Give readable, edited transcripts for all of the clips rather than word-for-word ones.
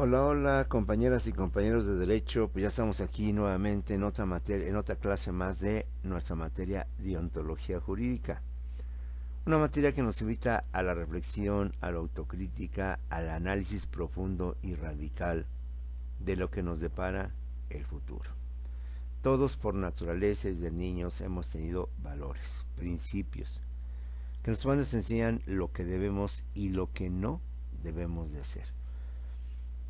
Hola, hola, compañeras y compañeros de Derecho. Pues ya estamos aquí nuevamente en otra materia, en otra clase más de nuestra materia de ontología jurídica. Una materia que nos invita a la reflexión, a la autocrítica, al análisis profundo y radical de lo que nos depara el futuro. Todos por naturaleza desde niños hemos tenido valores, principios, que nos enseñan lo que debemos y lo que no debemos de hacer.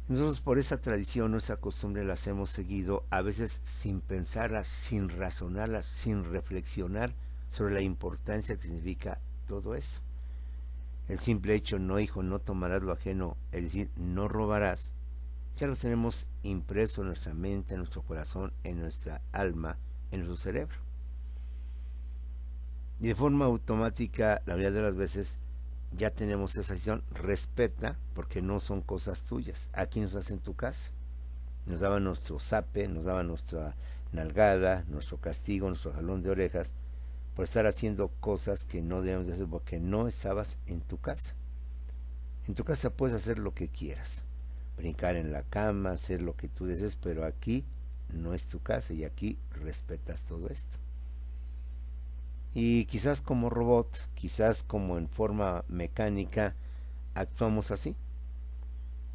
Nosotros por esa tradición, esa costumbre las hemos seguido, a veces sin pensarlas, sin razonarlas, sin reflexionar sobre la importancia que significa todo eso. El simple hecho, no hijo, no tomarás lo ajeno, es decir, no robarás, ya lo tenemos impreso en nuestra mente, en nuestro corazón, en nuestra alma, en nuestro cerebro. Y de forma automática, la mayoría de las veces, ya tenemos esa decisión, respeta, porque no son cosas tuyas. Aquí nos hacen tu casa. Nos daban nuestro zape, nos daban nuestra nalgada, nuestro castigo, nuestro jalón de orejas, por estar haciendo cosas que no debemos de hacer porque no estabas en tu casa. En tu casa puedes hacer lo que quieras, brincar en la cama, hacer lo que tú desees, pero aquí no es tu casa y aquí respetas todo esto. Y quizás como robot, quizás como en forma mecánica, actuamos así,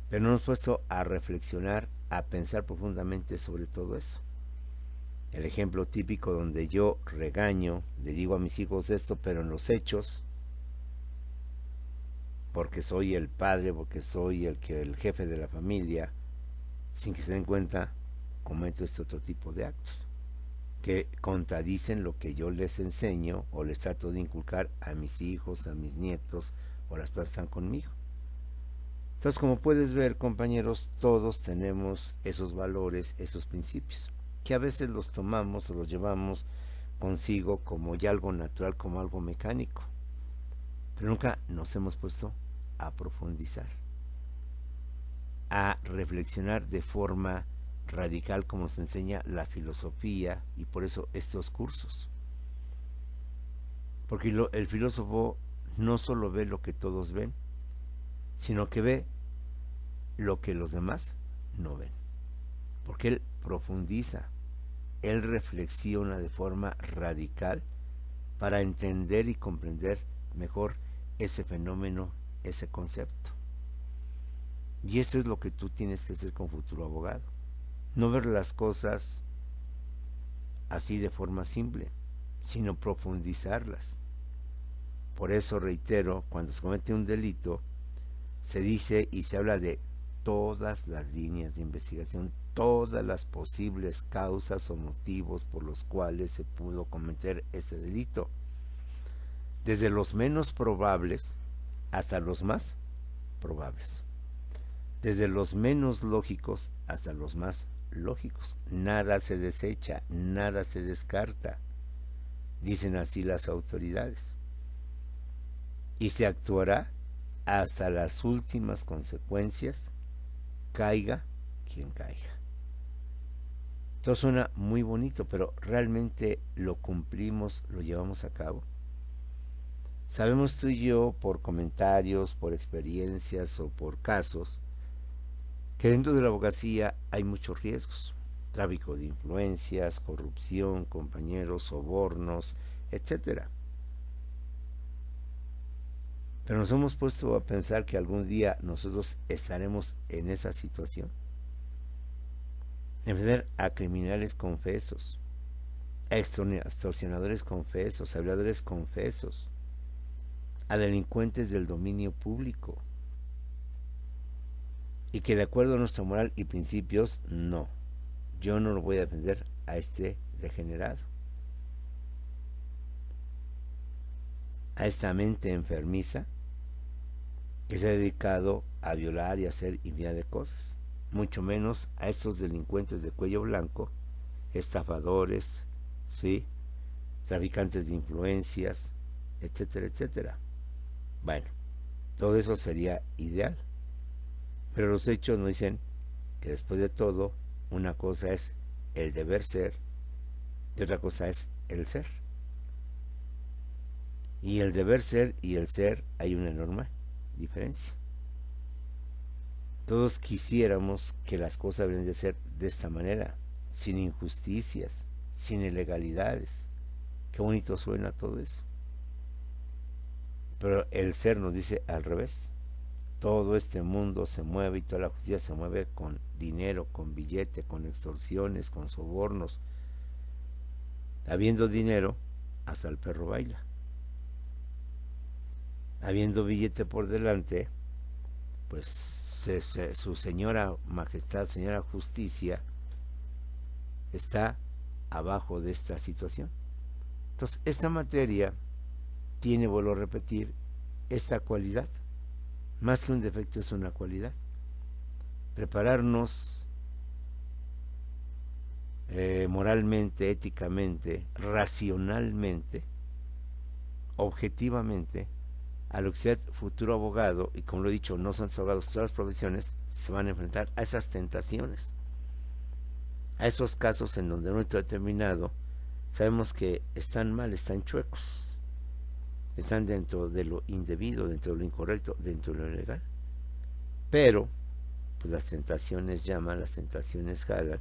pero no nos hemos puesto a reflexionar, a pensar profundamente sobre todo eso. El ejemplo típico donde yo regaño, le digo a mis hijos esto, pero en los hechos, porque soy el padre, porque soy el jefe de la familia, sin que se den cuenta, cometo este otro tipo de actos, que contradicen lo que yo les enseño o les trato de inculcar a mis hijos, a mis nietos o a las personas que están conmigo. Entonces, como puedes ver, compañeros, todos tenemos esos valores, esos principios, que a veces los tomamos o los llevamos consigo como ya algo natural, como algo mecánico, pero nunca nos hemos puesto a profundizar, a reflexionar de forma radical como nos enseña la filosofía y por eso estos cursos. Porque el filósofo no solo ve lo que todos ven, sino que ve lo que los demás no ven. Porque él profundiza, él reflexiona de forma radical para entender y comprender mejor ese fenómeno, ese concepto. Y eso es lo que tú tienes que hacer con futuro abogado. No ver las cosas así de forma simple, sino profundizarlas. Por eso reitero, cuando se comete un delito, se dice y se habla de todas las líneas de investigación, todas las posibles causas o motivos por los cuales se pudo cometer ese delito, desde los menos probables hasta los más probables, desde los menos lógicos hasta los más lógicos. Nada se desecha, nada se descarta, dicen así las autoridades, y se actuará hasta las últimas consecuencias, caiga quien caiga. Todo suena muy bonito, pero ¿realmente lo cumplimos, lo llevamos a cabo? Sabemos tú y yo, por comentarios, por experiencias o por casos, que dentro de la abogacía hay muchos riesgos. Tráfico de influencias, corrupción, compañeros, sobornos, etcétera. Pero nos hemos puesto a pensar que algún día nosotros estaremos en esa situación. Defender a criminales confesos, a extorsionadores confesos, a violadores confesos, a delincuentes del dominio público. Y que de acuerdo a nuestra moral y principios, no. Yo no lo voy a defender a este degenerado, a esta mente enfermiza que se ha dedicado a violar y a hacer infinidad de cosas. Mucho menos a estos delincuentes de cuello blanco, estafadores, ¿sí? Traficantes de influencias, etcétera, etcétera. Bueno, todo eso sería ideal. Pero los hechos nos dicen que después de todo, una cosa es el deber ser y otra cosa es el ser. Y el deber ser y el ser hay una enorme diferencia. Todos quisiéramos que las cosas deben de ser de esta manera, sin injusticias, sin ilegalidades. Qué bonito suena todo eso. Pero el ser nos dice al revés. Todo este mundo se mueve y toda la justicia se mueve con dinero, con billete, con extorsiones, con sobornos. Habiendo dinero, hasta el perro baila. Habiendo billete por delante, pues su señora majestad, señora justicia, está abajo de esta situación. Entonces, esta materia tiene, vuelvo a repetir, esta cualidad. Más que un defecto, es una cualidad. Prepararnos moralmente, éticamente, racionalmente, objetivamente, a lo que sea futuro abogado, y como lo he dicho, no son abogados, todas las profesiones se van a enfrentar a esas tentaciones, a esos casos en donde en un momento determinado sabemos que están mal, están chuecos, están dentro de lo indebido, dentro de lo incorrecto, dentro de lo ilegal. Pero pues las tentaciones llaman, las tentaciones jalan.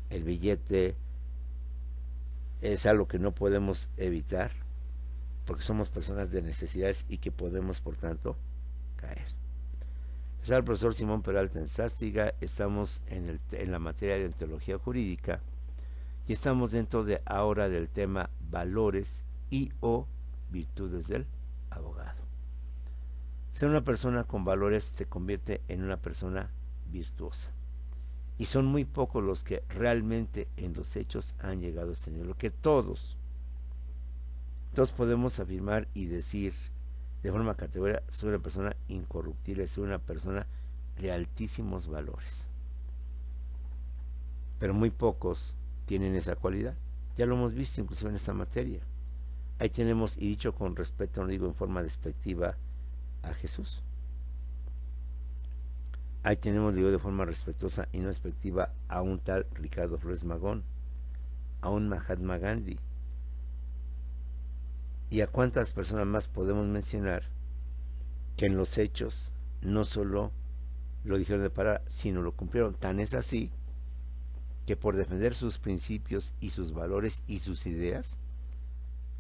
El billete es algo que no podemos evitar, porque somos personas de necesidades y que podemos, por tanto, caer. Es el profesor Simón Peralta en Sástiga. Estamos en la materia de teología jurídica y estamos dentro de ahora del tema valores y o virtudes del abogado. Ser una persona con valores se convierte en una persona virtuosa. Y son muy pocos los que realmente en los hechos han llegado a tener lo que todos podemos afirmar y decir de forma categórica: soy una persona incorruptible, soy una persona de altísimos valores. Pero muy pocos tienen esa cualidad. Ya lo hemos visto inclusive en esta materia. Ahí tenemos, y dicho con respeto, no digo en forma despectiva, a Jesús. Ahí tenemos, digo de forma respetuosa y no despectiva, a un tal Ricardo Flores Magón, a un Mahatma Gandhi. ¿Y a cuántas personas más podemos mencionar que en los hechos no solo lo dijeron de parar, sino lo cumplieron? Tan es así que por defender sus principios y sus valores y sus ideas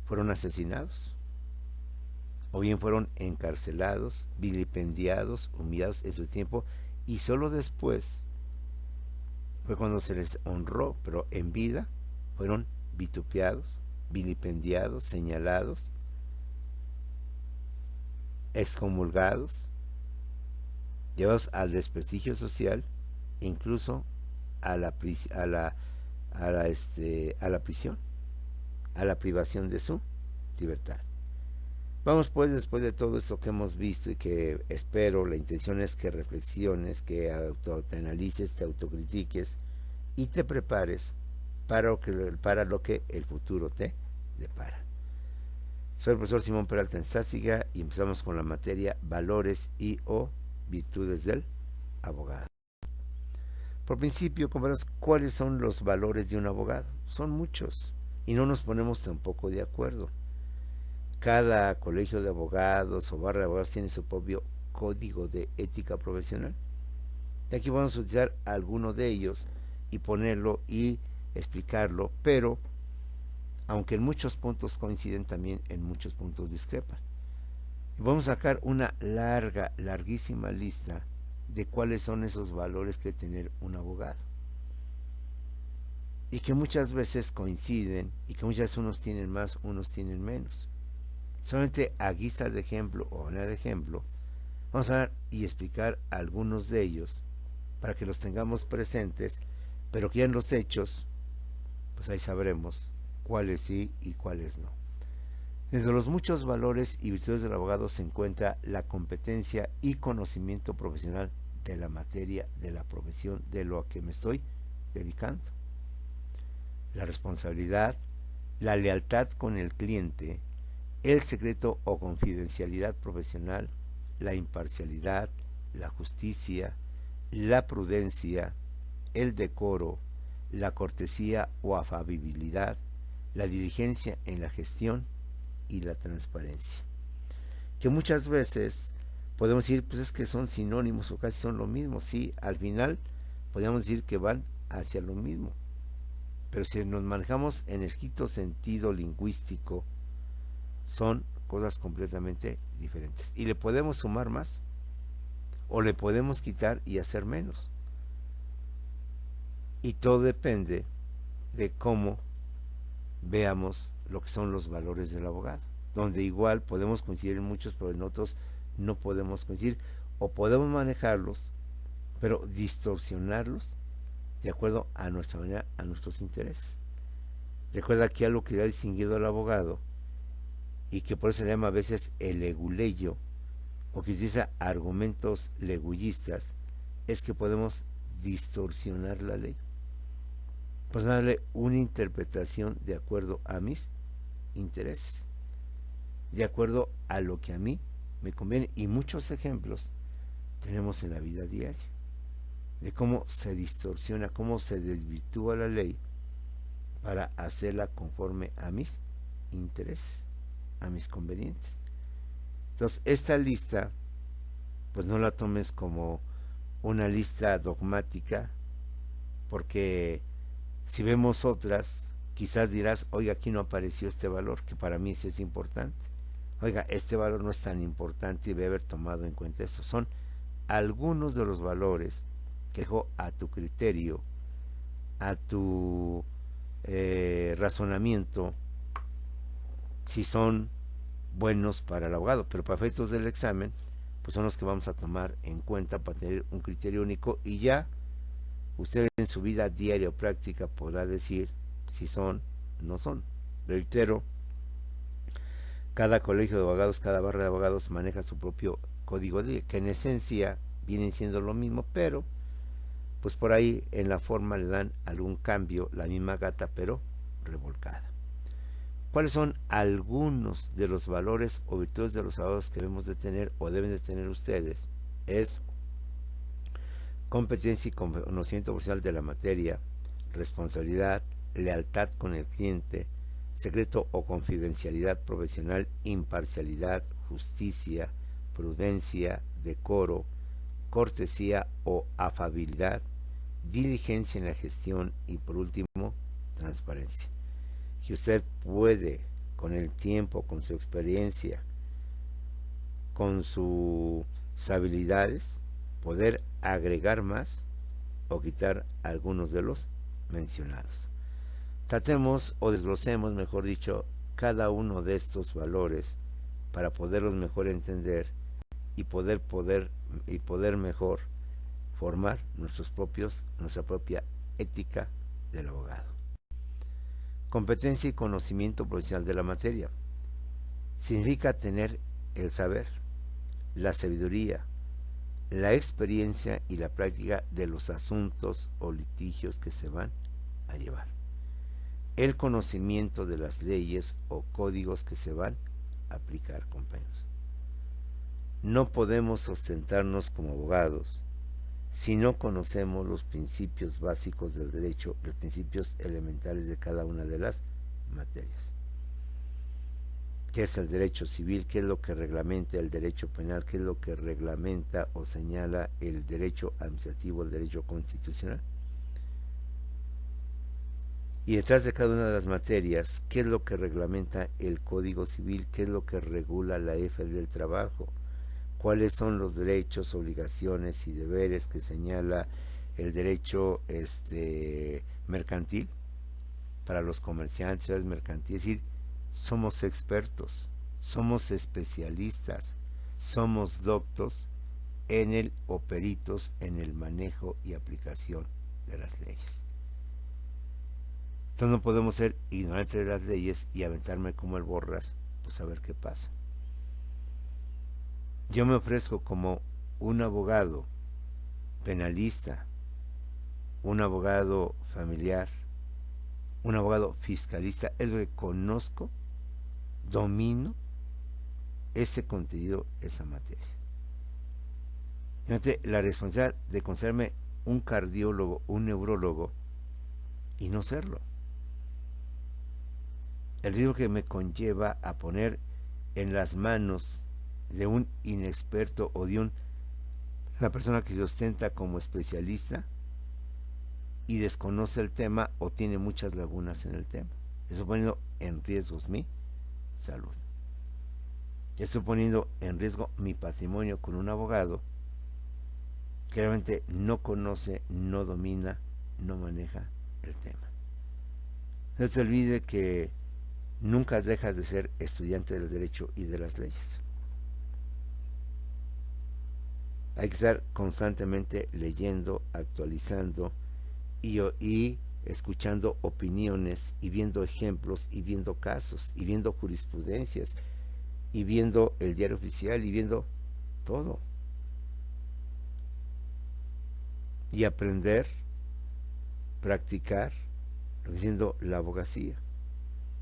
fueron asesinados, o bien fueron encarcelados, vilipendiados, humillados en su tiempo, y solo después fue cuando se les honró, pero en vida fueron vitupeados, vilipendiados, señalados, excomulgados, llevados al desprestigio social e incluso a la prisión, a la privación de su libertad. Vamos pues, después de todo esto que hemos visto y que espero, la intención es que reflexiones, que te analices, te autocritiques y te prepares para lo que el futuro te depara. Soy el profesor Simón Peralta en Sástiga y empezamos con la materia valores y o virtudes del abogado. Por principio, compañeros, ¿cuáles son los valores de un abogado? Son muchos y no nos ponemos tampoco de acuerdo. Cada colegio de abogados o barra de abogados tiene su propio código de ética profesional. Y aquí vamos a utilizar alguno de ellos y ponerlo y explicarlo, pero aunque en muchos puntos coinciden, también en muchos puntos discrepan. Y vamos a sacar una larguísima lista de cuáles son esos valores que debe tener un abogado. Y que muchas veces coinciden y que muchas veces unos tienen más, unos tienen menos. Solamente a guisa de ejemplo o manera de ejemplo, vamos a dar y explicar algunos de ellos para que los tengamos presentes, pero que ya en los hechos, pues ahí sabremos cuáles sí y cuáles no. Desde los muchos valores y virtudes del abogado se encuentra la competencia y conocimiento profesional de la materia, de la profesión, de lo a que me estoy dedicando. La responsabilidad, la lealtad con el cliente, el secreto o confidencialidad profesional, la imparcialidad, la justicia, la prudencia, el decoro, la cortesía o afabilidad, la diligencia en la gestión y la transparencia. Que muchas veces podemos decir, pues es que son sinónimos o casi son lo mismo. Sí, al final podríamos decir que van hacia lo mismo. Pero si nos manejamos en estricto sentido lingüístico, son cosas completamente diferentes. Y le podemos sumar más o le podemos quitar y hacer menos. Y todo depende de cómo veamos lo que son los valores del abogado, donde igual podemos coincidir en muchos, pero en otros no podemos coincidir, o podemos manejarlos, pero distorsionarlos de acuerdo a nuestra manera, a nuestros intereses. Recuerda que algo que ha distinguido al abogado, y que por eso se llama a veces el leguleyo, o que utiliza argumentos legullistas, es que podemos distorsionar la ley, pues darle una interpretación de acuerdo a mis intereses, de acuerdo a lo que a mí me conviene. Y muchos ejemplos tenemos en la vida diaria de cómo se distorsiona, cómo se desvirtúa la ley para hacerla conforme a mis intereses, a mis convenientes. Entonces, esta lista, pues no la tomes como una lista dogmática, porque si vemos otras, quizás dirás, oiga, aquí no apareció este valor, que para mí sí es importante. Oiga, este valor no es tan importante y debe haber tomado en cuenta esto. Son algunos de los valores que dejo a tu criterio, a tu razonamiento, si son buenos para el abogado, pero para efectos del examen, pues son los que vamos a tomar en cuenta para tener un criterio único, y ya usted en su vida diaria o práctica podrá decir si son o no son. Reitero, cada colegio de abogados, cada barra de abogados maneja su propio código de, que en esencia vienen siendo lo mismo, pero pues por ahí en la forma le dan algún cambio, la misma gata pero revolcada. ¿Cuáles son algunos de los valores o virtudes de los abogados que debemos de tener o deben de tener ustedes? Es competencia y conocimiento profesional de la materia, responsabilidad, lealtad con el cliente, secreto o confidencialidad profesional, imparcialidad, justicia, prudencia, decoro, cortesía o afabilidad, diligencia en la gestión y por último, transparencia. Que usted puede, con el tiempo, con su experiencia, con sus habilidades, poder agregar más o quitar algunos de los mencionados. Tratemos o desglosemos, mejor dicho, cada uno de estos valores para poderlos mejor entender y poder mejor formar nuestra propia ética del abogado. Competencia y conocimiento profesional de la materia. Significa tener el saber, la sabiduría, la experiencia y la práctica de los asuntos o litigios que se van a llevar. El conocimiento de las leyes o códigos que se van a aplicar, compañeros. No podemos sustentarnos como abogados si no conocemos los principios básicos del derecho, los principios elementales de cada una de las materias. ¿Qué es el derecho civil? ¿Qué es lo que reglamenta el derecho penal? ¿Qué es lo que reglamenta o señala el derecho administrativo, el derecho constitucional? Y detrás de cada una de las materias, ¿qué es lo que reglamenta el Código Civil? ¿Qué es lo que regula la F del trabajo? ¿Cuáles son los derechos, obligaciones y deberes que señala el derecho mercantil para los comerciantes mercantiles? Es decir, somos expertos, somos especialistas, somos doctos en el o peritos en el manejo y aplicación de las leyes. Entonces no podemos ser ignorantes de las leyes y aventarme como el borras, pues a ver qué pasa. Yo me ofrezco como un abogado penalista, un abogado familiar, un abogado fiscalista, es lo que conozco, domino ese contenido, esa materia. Fíjate, la responsabilidad de considerarme un cardiólogo, un neurólogo y no serlo. El riesgo que me conlleva a poner en las manos de un inexperto o de una persona que se ostenta como especialista y desconoce el tema o tiene muchas lagunas en el tema. Estoy poniendo en riesgo mi salud. Estoy poniendo en riesgo mi patrimonio con un abogado que realmente no conoce, no domina, no maneja el tema. No se olvide que nunca dejas de ser estudiante del derecho y de las leyes. Hay que estar constantemente leyendo, actualizando y escuchando opiniones y viendo ejemplos y viendo casos y viendo jurisprudencias y viendo el diario oficial y viendo todo. Y aprender, practicar, lo que siendo la abogacía.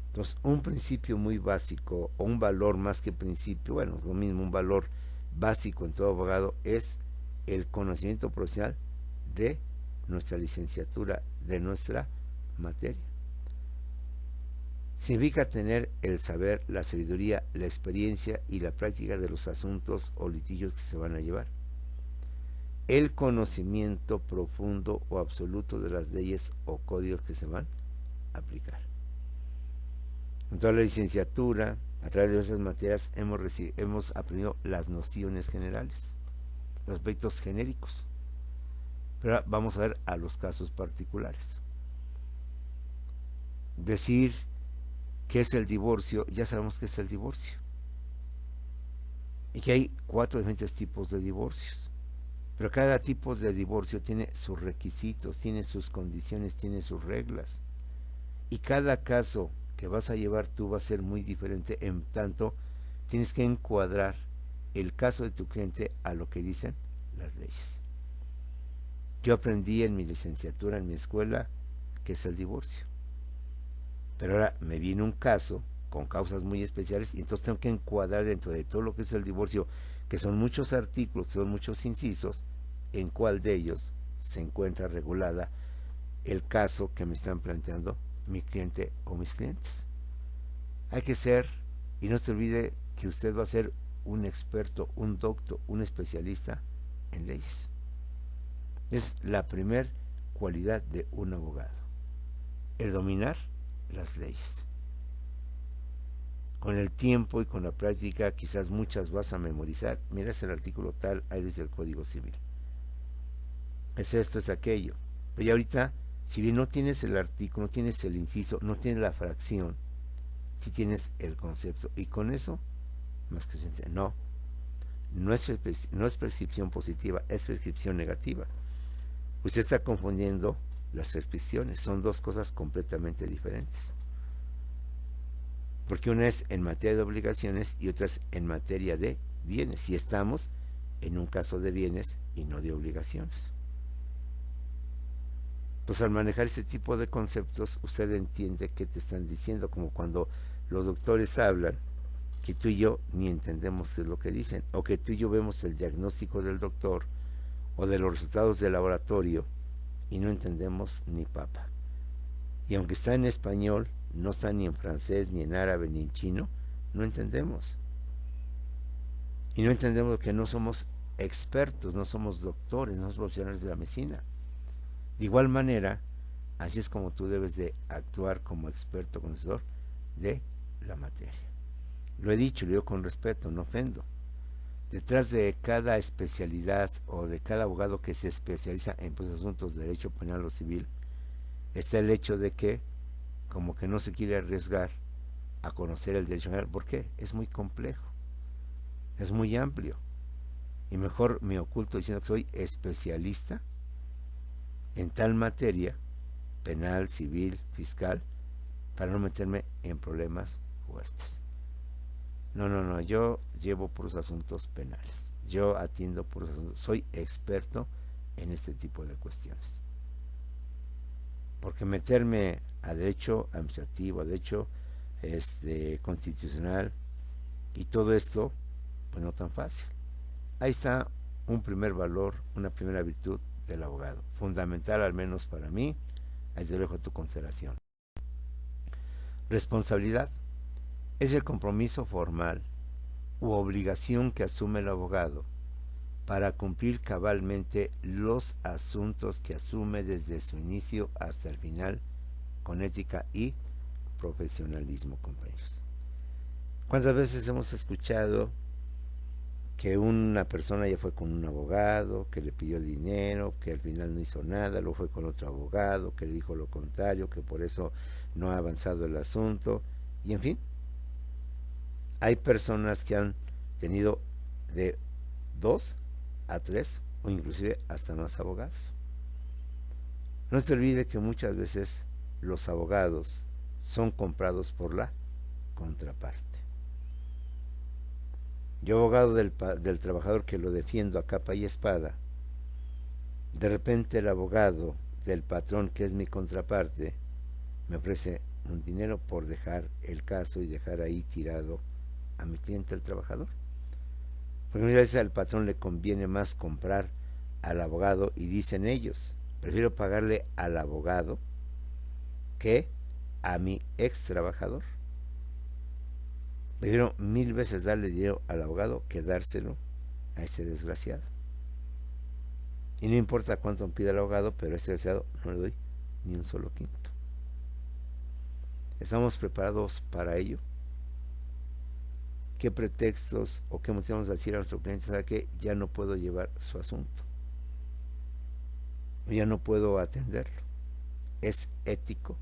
Entonces, un principio muy básico o un valor más que principio, bueno, es lo mismo, un valor básico en todo abogado es el conocimiento profesional de nuestra licenciatura, de nuestra materia. Significa tener el saber, la sabiduría, la experiencia y la práctica de los asuntos o litigios que se van a llevar. El conocimiento profundo o absoluto de las leyes o códigos que se van a aplicar. En toda la licenciatura, a través de esas materias, hemos aprendido las nociones generales, los aspectos genéricos. Pero ahora vamos a ver a los casos particulares. Decir qué es el divorcio, ya sabemos qué es el divorcio. Y que hay 4 diferentes tipos de divorcios. Pero cada tipo de divorcio tiene sus requisitos, tiene sus condiciones, tiene sus reglas. Y cada caso que vas a llevar tú va a ser muy diferente, en tanto tienes que encuadrar el caso de tu cliente a lo que dicen las leyes. Yo aprendí en mi licenciatura, en mi escuela, qué es el divorcio. Pero ahora me viene un caso con causas muy especiales y entonces tengo que encuadrar dentro de todo lo que es el divorcio, que son muchos artículos, que son muchos incisos, en cuál de ellos se encuentra regulada el caso que me están planteando mi cliente o mis clientes. Hay que ser, y no se olvide que usted va a ser un experto, un doctor, un especialista en leyes. Es la primer cualidad de un abogado, el dominar las leyes. Con el tiempo y con la práctica quizás muchas vas a memorizar. Mira, es el artículo tal, ahí es el Código Civil. Es esto, es aquello. Pero ya ahorita, si bien no tienes el artículo, no tienes el inciso, no tienes la fracción, si tienes el concepto. Y con eso, más que suficiente. No es prescripción positiva, es prescripción negativa. Usted está confundiendo las prescripciones, son dos cosas completamente diferentes. Porque una es en materia de obligaciones y otra es en materia de bienes. Y estamos en un caso de bienes y no de obligaciones. Pues al manejar ese tipo de conceptos, usted entiende qué te están diciendo, como cuando los doctores hablan, que tú y yo ni entendemos qué es lo que dicen, o que tú y yo vemos el diagnóstico del doctor o de los resultados del laboratorio y no entendemos ni papa. Y aunque está en español, no está ni en francés, ni en árabe, ni en chino, no entendemos. Y no entendemos que no somos expertos, no somos doctores, no somos profesionales de la medicina. De igual manera, así es como tú debes de actuar como experto conocedor de la materia. Lo he dicho, lo digo con respeto, no ofendo. Detrás de cada especialidad o de cada abogado que se especializa en asuntos de derecho penal o civil, está el hecho de que como que no se quiere arriesgar a conocer el derecho penal. ¿Por qué? Es muy complejo, es muy amplio. Y mejor me oculto diciendo que soy especialista en tal materia, penal, civil, fiscal, para no meterme en problemas fuertes. No, yo llevo puros asuntos penales. Yo atiendo puros asuntos. Soy experto en este tipo de cuestiones. Porque meterme a derecho administrativo, a derecho constitucional y todo esto, pues no tan fácil. Ahí está un primer valor, una primera virtud del abogado, fundamental al menos para mí, ahí te dejo a tu consideración. Responsabilidad es el compromiso formal u obligación que asume el abogado para cumplir cabalmente los asuntos que asume desde su inicio hasta el final con ética y profesionalismo, compañeros. ¿Cuántas veces hemos escuchado que una persona ya fue con un abogado, que le pidió dinero, que al final no hizo nada, luego fue con otro abogado, que le dijo lo contrario, que por eso no ha avanzado el asunto, y en fin, hay personas que han tenido de 2 a 3 o inclusive hasta más abogados. No se olvide que muchas veces los abogados son comprados por la contraparte. Yo, abogado del trabajador que lo defiendo a capa y espada, de repente el abogado del patrón, que es mi contraparte, me ofrece un dinero por dejar el caso y dejar ahí tirado a mi cliente, el trabajador. Porque muchas veces al patrón le conviene más comprar al abogado y dicen ellos, prefiero pagarle al abogado que a mi ex trabajador. Prefiero 1000 veces darle dinero al abogado que dárselo a ese desgraciado. Y no importa cuánto me pida el abogado, pero a ese desgraciado no le doy ni un solo quinto. ¿Estamos preparados para ello? ¿Qué pretextos o qué motivos vamos a decir a nuestro cliente? ¿Sabe qué? Ya no puedo llevar su asunto. Ya no puedo atenderlo. ¿Es ético?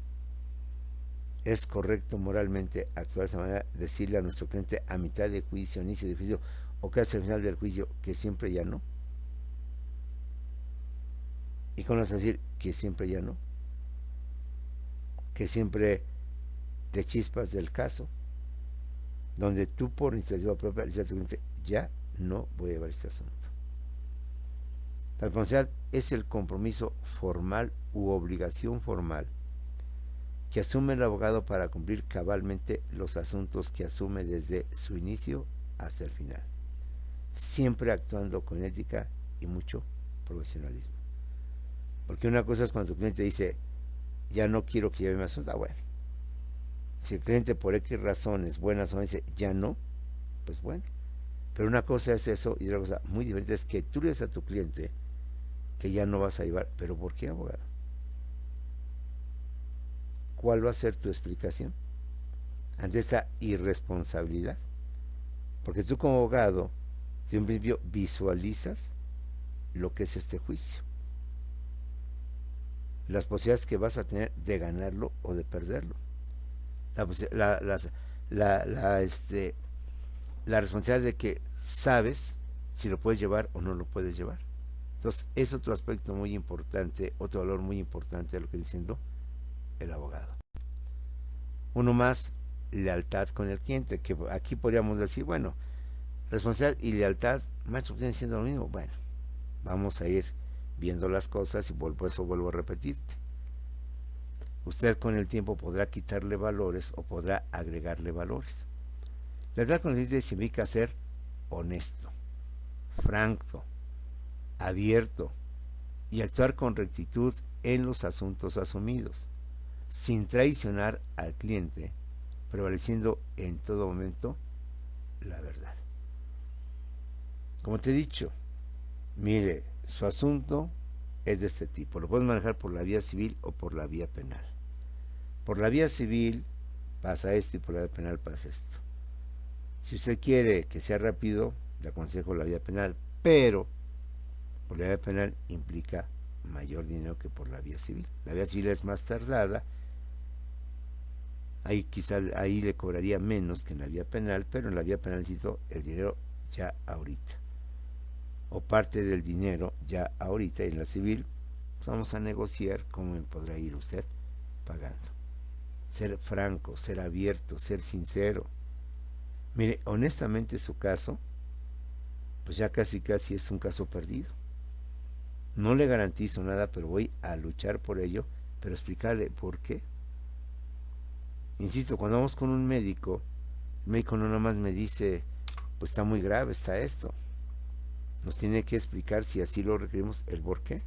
¿Es correcto moralmente actuar de esa manera? Decirle a nuestro cliente a mitad de juicio, inicio de juicio o casi al final del juicio que siempre ya no. ¿Y cómo vas a decir que siempre ya no? Que siempre te chispas del caso, donde tú por iniciativa propia le dices a tu cliente, ya no voy a llevar este asunto. La responsabilidad es el compromiso formal u obligación formal que asume el abogado para cumplir cabalmente los asuntos que asume desde su inicio hasta el final, siempre actuando con ética y mucho profesionalismo. Porque una cosa es cuando tu cliente dice, ya no quiero que lleve mi asunto, bueno, si el cliente por X razones, buenas o dice, ya no, pues bueno, pero una cosa es eso y otra cosa muy diferente es que tú le dices a tu cliente que ya no vas a llevar, pero ¿por qué, abogado? ¿Cuál va a ser tu explicación ante esta irresponsabilidad? Porque tú como abogado, de un principio visualizas lo que es este juicio, las posibilidades que vas a tener de ganarlo o de perderlo, la responsabilidad de que sabes si lo puedes llevar o no lo puedes llevar. Entonces es otro aspecto muy importante, otro valor muy importante de lo que está diciendo el abogado. Uno más, lealtad con el cliente, que aquí podríamos decir, bueno, responsabilidad y lealtad, macho, vienen siendo lo mismo. Bueno, vamos a ir viendo las cosas y por eso vuelvo a repetirte. Usted con el tiempo podrá quitarle valores o podrá agregarle valores. Lealtad con el cliente significa ser honesto, franco, abierto y actuar con rectitud en los asuntos asumidos, sin traicionar al cliente, prevaleciendo en todo momento la verdad. Como te he dicho, mire, su asunto es de este tipo, lo puedes manejar por la vía civil o por la vía penal. Por la vía civil pasa esto y por la vía penal pasa esto. Si usted quiere que sea rápido, le aconsejo la vía penal, pero por la vía penal implica mayor dinero que por la vía civil. La vía civil es más tardada, ahí quizá ahí le cobraría menos que en la vía penal, pero en la vía penal necesito el dinero ya ahorita, o parte del dinero ya ahorita, y en la civil pues vamos a negociar cómo me podrá ir usted pagando. Ser franco, ser abierto, ser sincero. Mire, honestamente su caso, pues ya casi es un caso perdido. No le garantizo nada, pero voy a luchar por ello, pero explicarle por qué. Insisto, cuando vamos con un médico, el médico no nada más me dice, pues está muy grave, está esto. Nos tiene que explicar, si así lo requerimos, el por qué.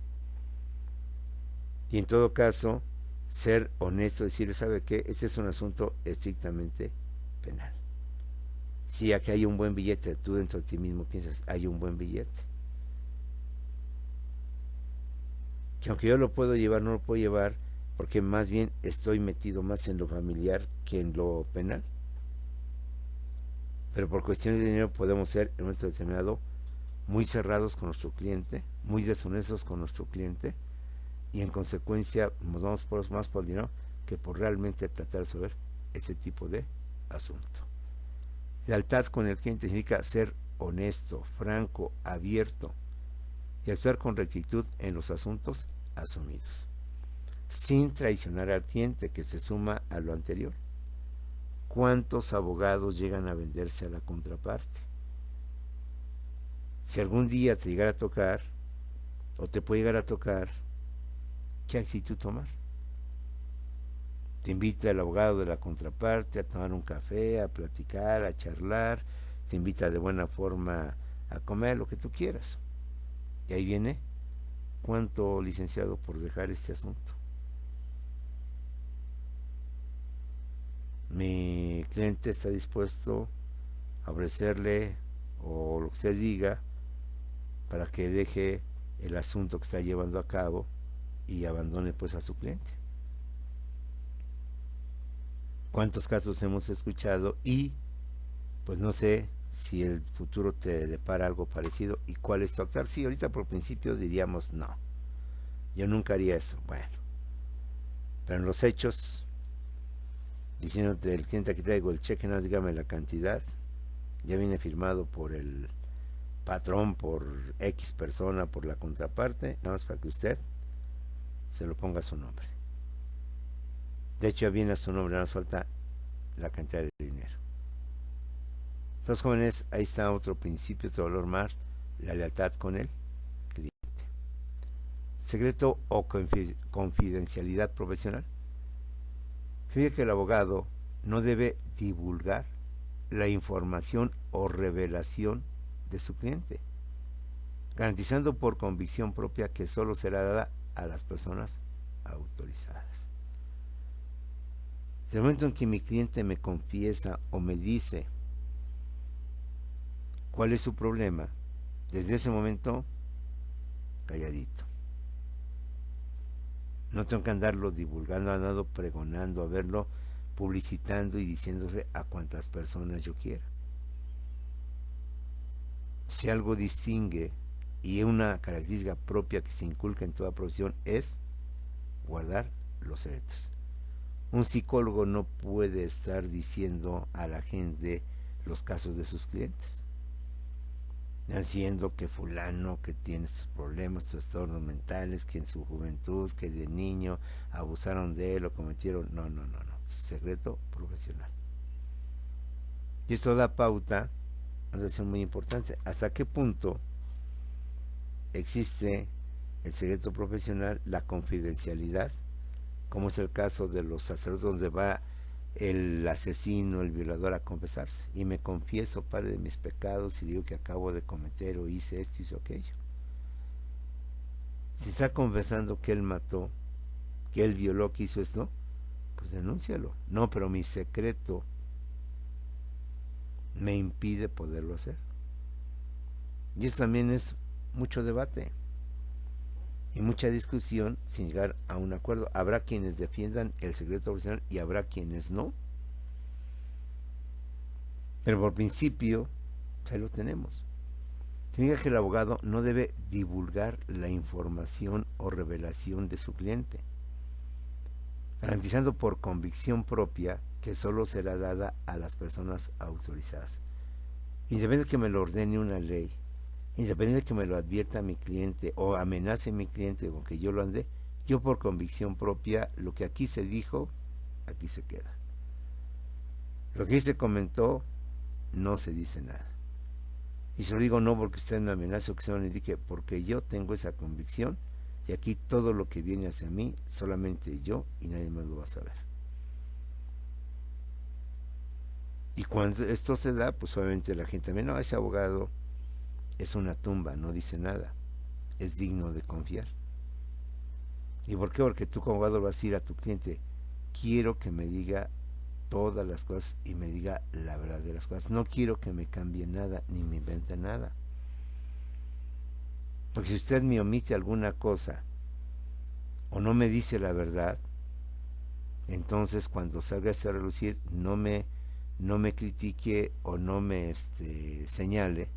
Y en todo caso, ser honesto, decirle, ¿sabe qué? Este es un asunto estrictamente penal. Si aquí hay un buen billete, tú dentro de ti mismo piensas, hay un buen billete. Que aunque yo lo puedo llevar, no lo puedo llevar porque más bien estoy metido más en lo familiar que en lo penal. Pero por cuestiones de dinero podemos ser en un momento determinado muy cerrados con nuestro cliente, muy deshonestos con nuestro cliente, y en consecuencia nos vamos más por el dinero que por realmente tratar de resolver ese tipo de asunto. Lealtad con el cliente significa ser honesto, franco, abierto y actuar con rectitud en los asuntos asumidos, sin traicionar al cliente, que se suma a lo anterior. ¿Cuántos abogados llegan a venderse a la contraparte? Si algún día te llegara a tocar, o te puede llegar a tocar, ¿qué actitud tomar? Te invita el abogado de la contraparte a tomar un café, a platicar, a charlar, te invita de buena forma a comer, lo que tú quieras. Y ahí viene, ¿cuánto, licenciado, por dejar este asunto? Mi cliente está dispuesto a ofrecerle o lo que usted diga para que deje el asunto que está llevando a cabo y abandone pues a su cliente. ¿Cuántos casos hemos escuchado? Y pues no sé si el futuro te depara algo parecido y cuál es tu actuar. Sí, ahorita por principio diríamos no, yo nunca haría eso. Bueno, pero en los hechos, diciéndote el cliente, aquí traigo el cheque, no, dígame la cantidad, ya viene firmado por el patrón, por X persona, por la contraparte, nada más para que usted se lo ponga a su nombre. De hecho ya viene a su nombre, no nos falta la cantidad de dinero. Entonces, jóvenes, ahí está otro principio, otro valor más, la lealtad con el cliente. Secreto o confidencialidad profesional. Fíjate que el abogado no debe divulgar la información o revelación de su cliente, garantizando por convicción propia que solo será dada a las personas autorizadas. Desde el momento en que mi cliente me confiesa o me dice cuál es su problema, desde ese momento, calladito. No tengo que andarlo divulgando, andando pregonando, a verlo publicitando y diciéndole a cuantas personas yo quiera. Si algo distingue y una característica propia que se inculca en toda profesión es guardar los secretos. Un psicólogo no puede estar diciendo a la gente los casos de sus clientes, haciendo que fulano que tiene sus problemas, sus trastornos mentales, que en su juventud, que de niño abusaron de él o cometieron, no, secreto profesional. Y esto da pauta a una decisión muy importante, ¿hasta qué punto existe el secreto profesional, la confidencialidad, como es el caso de los sacerdotes donde va el asesino, el violador a confesarse? Y me confieso, Padre, de mis pecados y digo que acabo de cometer o hice esto, hice aquello. Si está confesando que él mató, que él violó, que hizo esto, pues denúncialo. No, pero mi secreto me impide poderlo hacer. Y eso también es mucho debate y mucha discusión sin llegar a un acuerdo. Habrá quienes defiendan el secreto profesional y habrá quienes no. Pero por principio, pues ahí lo tenemos. Significa que el abogado no debe divulgar la información o revelación de su cliente, garantizando por convicción propia que solo será dada a las personas autorizadas. Independientemente de que me lo ordene una ley, independientemente de que me lo advierta mi cliente o amenace mi cliente con que yo lo ande, yo por convicción propia, lo que aquí se dijo, aquí se queda. Lo que aquí se comentó, no se dice nada. Y se lo digo no porque usted me amenace o que se me indique, porque yo tengo esa convicción y aquí todo lo que viene hacia mí, solamente yo y nadie más lo va a saber. Y cuando esto se da, pues obviamente la gente me no, ese abogado es una tumba, no dice nada, es digno de confiar. ¿Y por qué? Porque tú como abogado vas a decir a tu cliente, quiero que me diga todas las cosas y me diga la verdad de las cosas. No quiero que me cambie nada ni me invente nada. Porque si usted me omite alguna cosa o no me dice la verdad, entonces cuando salga a relucir no me critique o no me señale,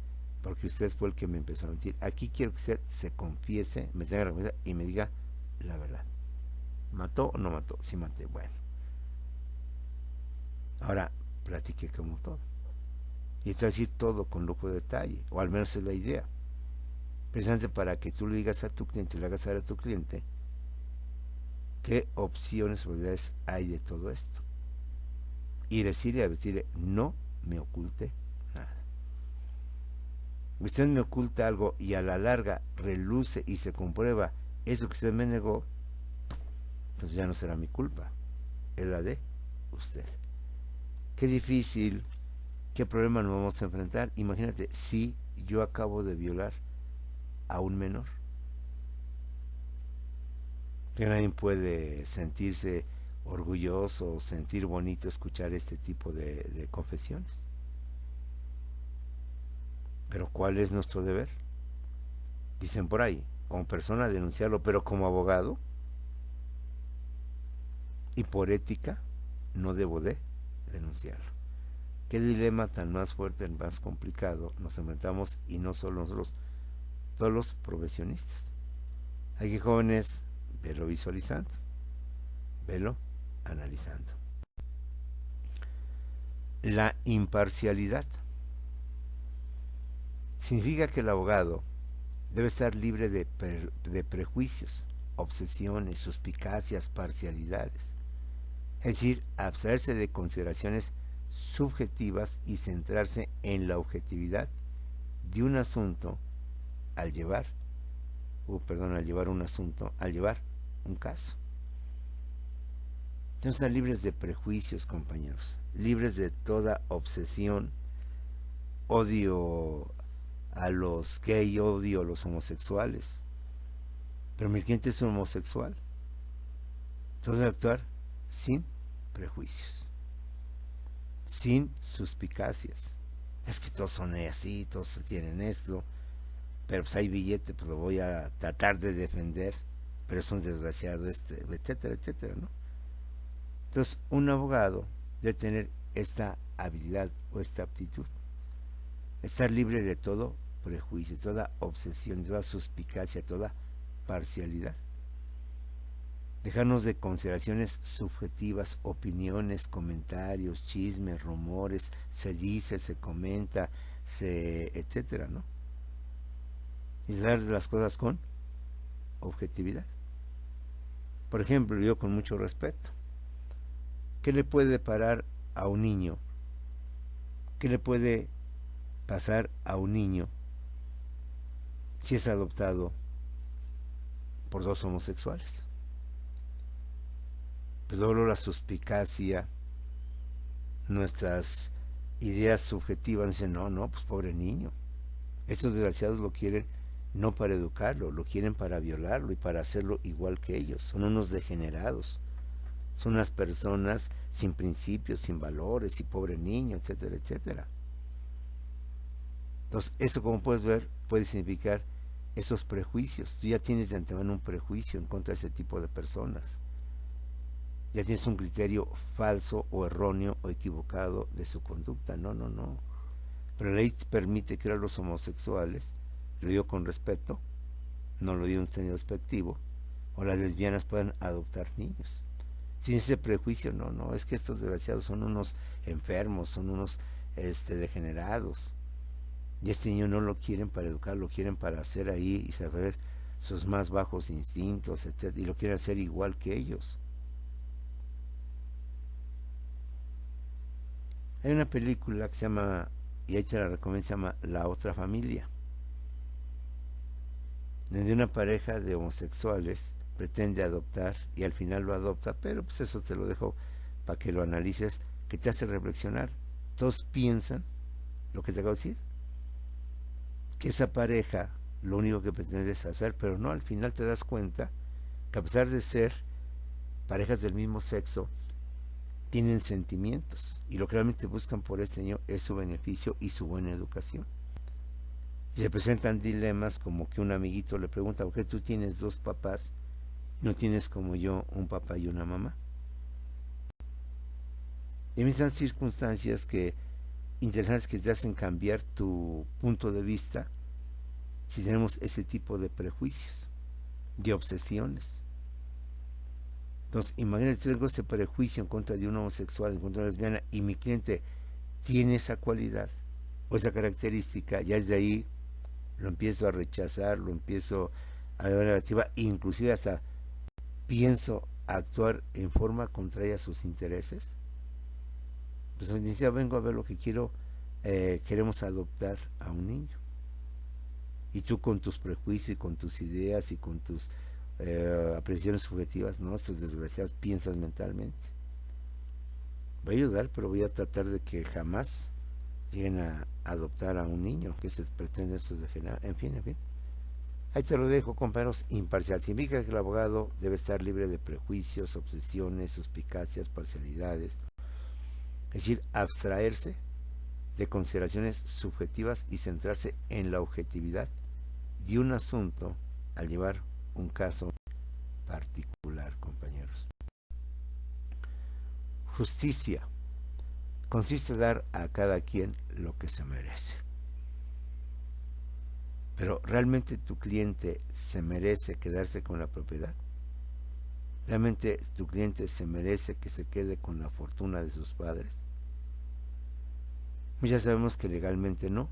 porque usted fue el que me empezó a mentir. Aquí quiero que usted se confiese, me tenga la confianza y me diga la verdad. ¿Mató o no mató? Sí maté, bueno. Ahora platique como todo. Y está decir todo con lujo de detalle, o al menos es la idea. Precisamente para que tú le digas a tu cliente, le hagas saber a tu cliente qué opciones o posibilidades hay de todo esto. Y decirle, no me oculte nada. Usted me oculta algo y a la larga reluce y se comprueba eso que usted me negó, entonces ya no será mi culpa, es la de usted. Qué difícil, qué problema nos vamos a enfrentar. Imagínate, si yo acabo de violar a un menor, que nadie puede sentirse orgulloso o sentir bonito escuchar este tipo de confesiones. Pero ¿cuál es nuestro deber? Dicen por ahí, como persona denunciarlo, pero como abogado y por ética no debo de denunciarlo. Qué dilema tan más fuerte, más complicado nos enfrentamos, y no solo nosotros, todos los profesionistas. Hay que, jóvenes, velo visualizando, velo analizando. La imparcialidad significa que el abogado debe estar libre de prejuicios, obsesiones, suspicacias, parcialidades. Es decir, abstraerse de consideraciones subjetivas y centrarse en la objetividad de un asunto al llevar un caso. Tenemos que estar libres de prejuicios, compañeros, libres de toda obsesión, odio a los gays, odio a los homosexuales. Pero mi cliente es un homosexual. Entonces actuar sin prejuicios, sin suspicacias. Es que todos son así, todos tienen esto, pero pues hay billete, pues lo voy a tratar de defender, pero es un desgraciado etcétera, etcétera, ¿no? Entonces, un abogado debe tener esta habilidad o esta aptitud, estar libre de todo prejuicio, toda obsesión, toda suspicacia, toda parcialidad. Dejarnos de consideraciones subjetivas, opiniones, comentarios, chismes, rumores, se dice, se comenta, etcétera, ¿no? Y dar las cosas con objetividad. Por ejemplo, yo con mucho respeto, ¿qué le puede parar a un niño? ¿Qué le puede pasar a un niño si es adoptado por dos homosexuales? Pues luego la suspicacia, nuestras ideas subjetivas nos dicen, no, pues pobre niño. Estos desgraciados lo quieren no para educarlo, lo quieren para violarlo y para hacerlo igual que ellos. Son unos degenerados, son unas personas sin principios, sin valores, y pobre niño, etcétera, etcétera. Entonces, eso, como puedes ver, puede significar esos prejuicios. Tú ya tienes de antemano un prejuicio en contra de ese tipo de personas. Ya tienes un criterio falso o erróneo o equivocado de su conducta. No. Pero la ley permite que a los homosexuales, lo digo con respeto, no lo digo en sentido despectivo, o las lesbianas puedan adoptar niños. Sin ese prejuicio, no, es que estos desgraciados son unos enfermos, son unos degenerados. Y este niño no lo quieren para educar, lo quieren para hacer ahí y saber sus más bajos instintos, etc. Y lo quieren hacer igual que ellos. Hay una película que se llama, y ahí te la recomiendo, se llama La Otra Familia, donde una pareja de homosexuales pretende adoptar y al final lo adopta, pero pues eso te lo dejo para que lo analices, que te hace reflexionar. Todos piensan lo que te acabo de decir, que esa pareja lo único que pretende es hacer, pero no, al final te das cuenta que a pesar de ser parejas del mismo sexo, tienen sentimientos y lo que realmente buscan por este niño es su beneficio y su buena educación. Y se presentan dilemas como que un amiguito le pregunta: ¿por qué tú tienes dos papás y no tienes como yo un papá y una mamá? Y hay circunstancias que interesantes que te hacen cambiar tu punto de vista si tenemos ese tipo de prejuicios, de obsesiones. Entonces, imagínate, tengo ese prejuicio en contra de un homosexual, en contra de una lesbiana, y mi cliente tiene esa cualidad o esa característica, ya desde ahí lo empiezo a rechazar, lo empiezo a ver negativa, inclusive hasta pienso actuar en forma contraria a sus intereses. Pues decía, vengo a ver lo que quiero, queremos adoptar a un niño. Y tú con tus prejuicios y con tus ideas y con tus apreciaciones subjetivas, ¿no? Estos desgraciados piensas mentalmente. Voy a ayudar, pero voy a tratar de que jamás lleguen a adoptar a un niño que se pretende esto de generar. En fin, en fin. Ahí te lo dejo, compañeros. Imparcial significa que el abogado debe estar libre de prejuicios, obsesiones, suspicacias, parcialidades. Es decir, abstraerse de consideraciones subjetivas y centrarse en la objetividad de un asunto al llevar un caso particular, compañeros. Justicia consiste en dar a cada quien lo que se merece. Pero ¿realmente tu cliente se merece quedarse con la propiedad? ¿Realmente tu cliente se merece que se quede con la fortuna de sus padres? Ya sabemos que legalmente no.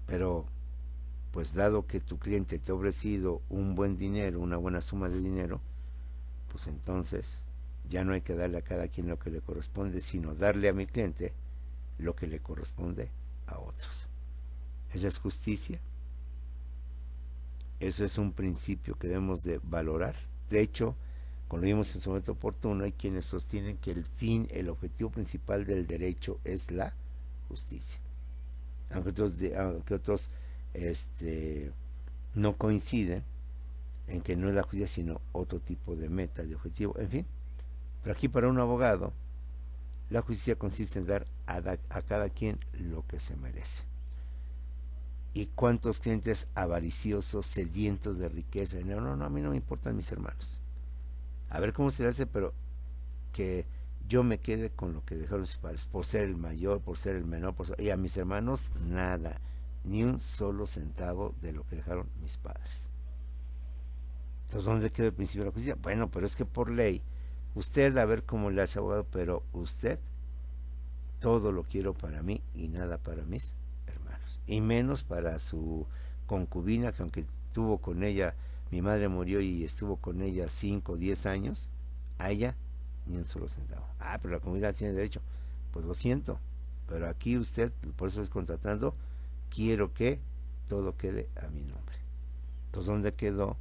Pero, pues dado que tu cliente te ha ofrecido un buen dinero, una buena suma de dinero, pues entonces ya no hay que darle a cada quien lo que le corresponde, sino darle a mi cliente lo que le corresponde a otros. Esa es justicia. Eso es un principio que debemos de valorar. De hecho, como lo vimos en su momento oportuno, hay quienes sostienen que el fin, el objetivo principal del derecho es la justicia. Aunque otros no coinciden en que no es la justicia, sino otro tipo de meta, de objetivo, en fin. Pero aquí para un abogado, la justicia consiste en dar a cada quien lo que se merece. ¿Y cuántos clientes avariciosos, sedientos de riqueza? No, a mí no me importan mis hermanos. A ver cómo se hace, pero que yo me quede con lo que dejaron mis padres, por ser el mayor, por ser el menor, y a mis hermanos nada, ni un solo centavo de lo que dejaron mis padres. Entonces, ¿dónde queda el principio de la justicia? Bueno, pero es que por ley, usted a ver cómo le hace abogado, pero usted todo lo quiero para mí y nada para mis hermanos. Y menos para su concubina, que aunque estuvo con ella, mi madre murió y estuvo con ella 5 o 10 años, a ella ni un solo centavo. Ah, pero la comunidad tiene derecho. Pues lo siento, pero aquí usted, por eso es contratando, quiero que todo quede a mi nombre. Entonces, ¿dónde quedó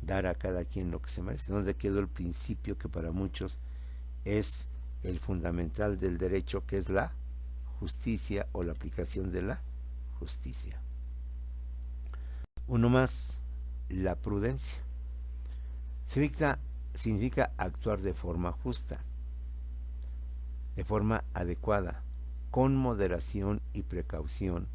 dar a cada quien lo que se merece? ¿Dónde quedó el principio que para muchos es el fundamental del derecho, que es la justicia o la aplicación de la justicia? Uno más, la prudencia. Significa actuar de forma justa, de forma adecuada, con moderación y precaución,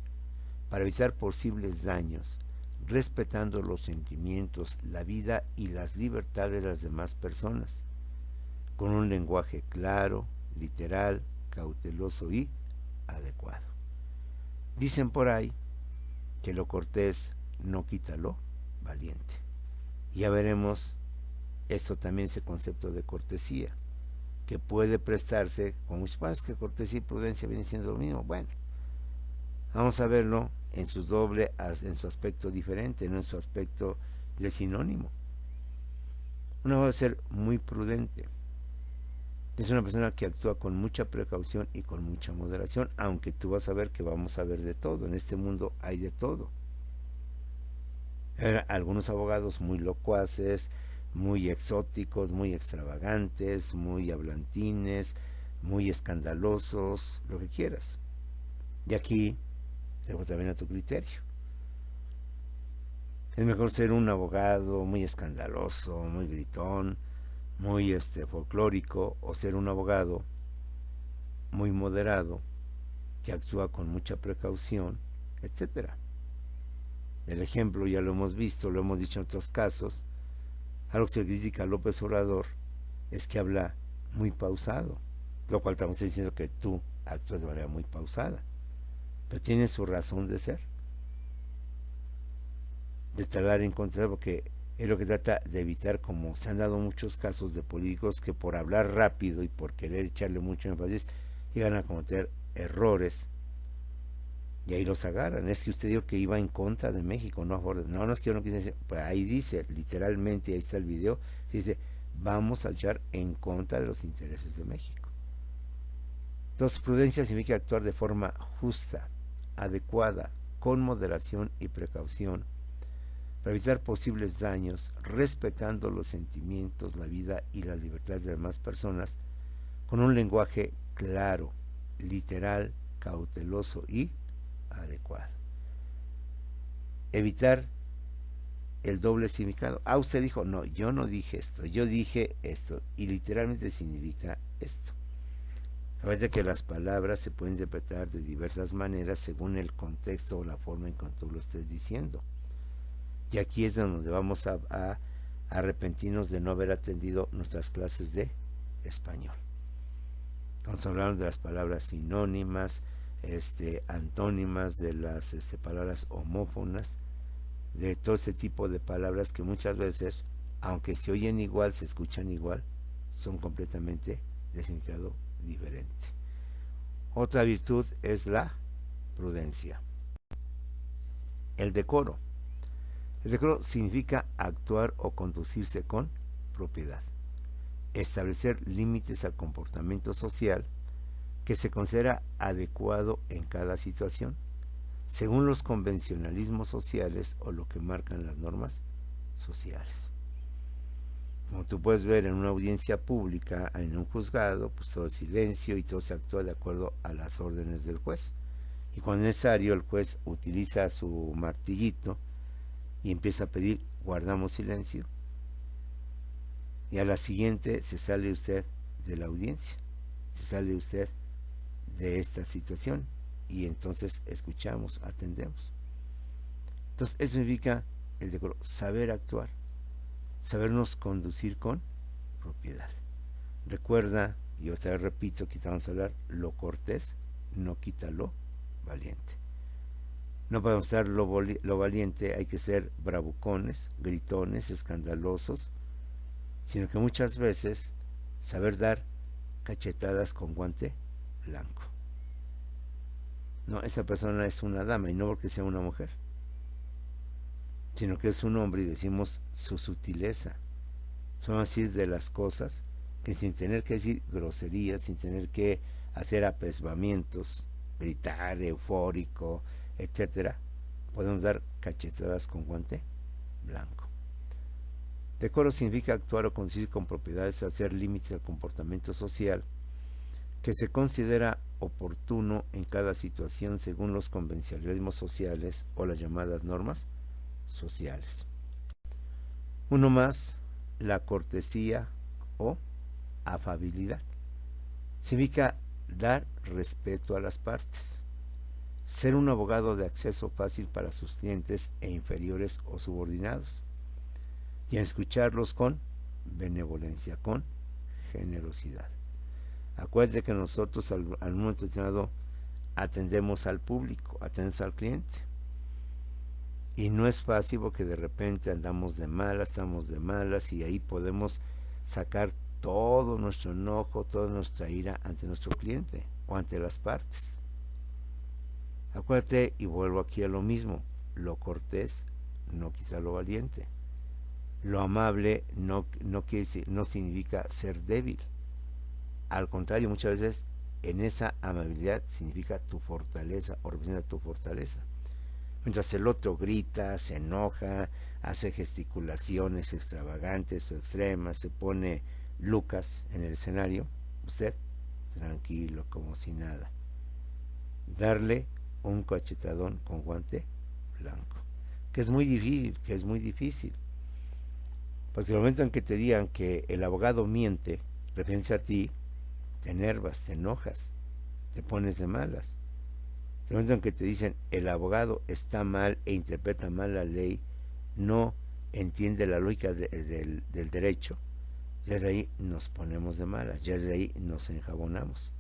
para evitar posibles daños, respetando los sentimientos, la vida y las libertades de las demás personas, con un lenguaje claro, literal, cauteloso y adecuado. Dicen por ahí que lo cortés no quita lo valiente. Ya veremos esto también, ese concepto de cortesía, que puede prestarse con muchos más, que cortesía y prudencia vienen siendo lo mismo. Bueno, vamos a verlo en su su aspecto diferente, no en su aspecto de sinónimo. Uno va a ser muy prudente. Es una persona que actúa con mucha precaución y con mucha moderación, aunque tú vas a ver que vamos a ver de todo. En este mundo hay de todo. Algunos abogados muy locuaces, muy exóticos, muy extravagantes, muy hablantines, muy escandalosos, lo que quieras. Y aquí dejo también a tu criterio. Es mejor ser un abogado muy escandaloso, muy gritón, muy folclórico, o ser un abogado muy moderado que actúa con mucha precaución, etcétera. El ejemplo ya lo hemos visto, lo hemos dicho en otros casos. Algo que se critica a López Obrador es que habla muy pausado, lo cual estamos diciendo que tú actúas de manera muy pausada, pero tiene su razón de ser, de tardar en contestar, porque es lo que trata de evitar, como se han dado muchos casos de políticos que por hablar rápido y por querer echarle mucho énfasis llegan a cometer errores y ahí los agarran. Es que usted dijo que iba en contra de México, no a favor de... No, no es que yo no quise decir, pues ahí dice, literalmente, ahí está el video, dice, vamos a luchar en contra de los intereses de México. Entonces, prudencia significa actuar de forma justa, adecuada, con moderación y precaución, para evitar posibles daños, respetando los sentimientos, la vida y la libertad de las demás personas, con un lenguaje claro, literal, cauteloso y adecuado. Evitar el doble significado. Ah, usted dijo, no, yo no dije esto, yo dije esto, y literalmente significa esto. Fíjate que las palabras se pueden interpretar de diversas maneras según el contexto o la forma en que tú lo estés diciendo. Y aquí es donde vamos a arrepentirnos de no haber atendido nuestras clases de español. Vamos a hablar de las palabras sinónimas, antónimas, de las palabras homófonas, de todo este tipo de palabras que muchas veces, aunque se oyen igual, se escuchan igual, son completamente de significado diferente. Otra virtud es la prudencia. El decoro. El decoro significa actuar o conducirse con propiedad. Establecer límites al comportamiento social que se considera adecuado en cada situación, según los convencionalismos sociales o lo que marcan las normas sociales. Como tú puedes ver en una audiencia pública, en un juzgado, pues todo es silencio y todo se actúa de acuerdo a las órdenes del juez. Y cuando es necesario, el juez utiliza su martillito y empieza a pedir, guardamos silencio. Y a la siguiente se sale usted de la audiencia, se sale usted de esta situación y entonces escuchamos, atendemos. Entonces eso significa el decoro, saber actuar, sabernos conducir con propiedad. Recuerda, y otra vez repito, que vamos a hablar, lo cortés no quita lo valiente. No podemos ser lo valiente, hay que ser bravucones, gritones, escandalosos, sino que muchas veces saber dar cachetadas con guante blanco. No, esta persona es una dama y no porque sea una mujer, sino que es un hombre y decimos su sutileza. Son así de las cosas que sin tener que decir groserías, sin tener que hacer apesvamientos, gritar, eufórico, etcétera, podemos dar cachetadas con guante blanco. Decoro significa actuar o conducir con propiedades, hacer límites al comportamiento social que se considera oportuno en cada situación según los convencionalismos sociales o las llamadas normas sociales. Uno más, la cortesía o afabilidad. Significa dar respeto a las partes, ser un abogado de acceso fácil para sus clientes e inferiores o subordinados, y escucharlos con benevolencia, con generosidad. Acuérdate que nosotros al momento determinado atendemos al público, atendemos al cliente. Y no es fácil porque de repente andamos de malas, estamos de malas y ahí podemos sacar todo nuestro enojo, toda nuestra ira ante nuestro cliente o ante las partes. Acuérdate, y vuelvo aquí a lo mismo, lo cortés no quita lo valiente. Lo amable no significa ser débil. Al contrario, muchas veces en esa amabilidad significa tu fortaleza o representa tu fortaleza. Mientras el otro grita, se enoja, hace gesticulaciones extravagantes o extremas, se pone Lucas en el escenario, usted tranquilo, como si nada. Darle un cachetadón con guante blanco, que es muy difícil, Porque el momento en que te digan que el abogado miente, referencia a ti, te enervas, te enojas, te pones de malas. El momento en que te dicen el abogado está mal e interpreta mal la ley, no entiende la lógica del derecho, ya desde ahí nos ponemos de malas, ya desde ahí nos enjabonamos.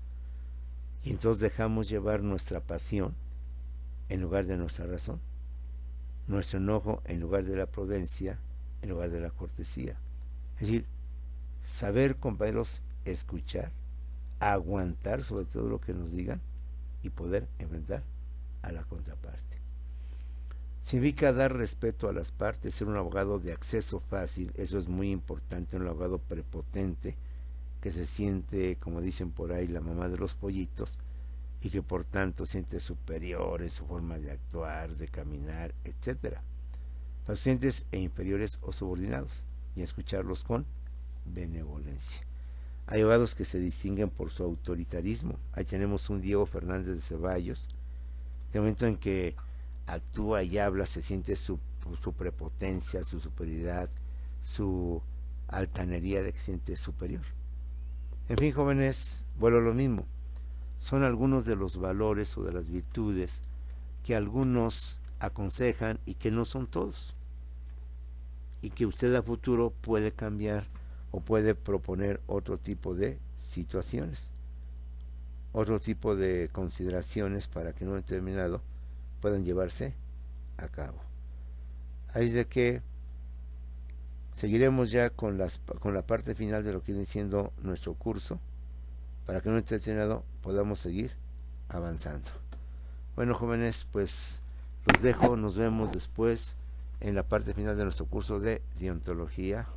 Y entonces dejamos llevar nuestra pasión en lugar de nuestra razón, nuestro enojo en lugar de la prudencia, en lugar de la cortesía. Es decir, saber, compañeros, escuchar, aguantar sobre todo lo que nos digan y poder enfrentar a la contraparte. Significa dar respeto a las partes, ser un abogado de acceso fácil, eso es muy importante, un abogado prepotente, que se siente, como dicen por ahí, la mamá de los pollitos, y que por tanto siente superior en su forma de actuar, de caminar, etcétera. Pacientes e inferiores o subordinados, y escucharlos con benevolencia. Hay abogados que se distinguen por su autoritarismo. Ahí tenemos un Diego Fernández de Ceballos. De momento en que actúa y habla, se siente su prepotencia, su superioridad, su altanería de que se siente superior. En fin, jóvenes, vuelvo a lo mismo. Son algunos de los valores o de las virtudes que algunos aconsejan y que no son todos. Y que usted a futuro puede cambiar o puede proponer otro tipo de situaciones, otro tipo de consideraciones para que en un determinado puedan llevarse a cabo. Ahí es de que seguiremos ya con la parte final de lo que viene siendo nuestro curso, para que en un determinado podamos seguir avanzando. Bueno, jóvenes, pues los dejo, nos vemos después en la parte final de nuestro curso de deontología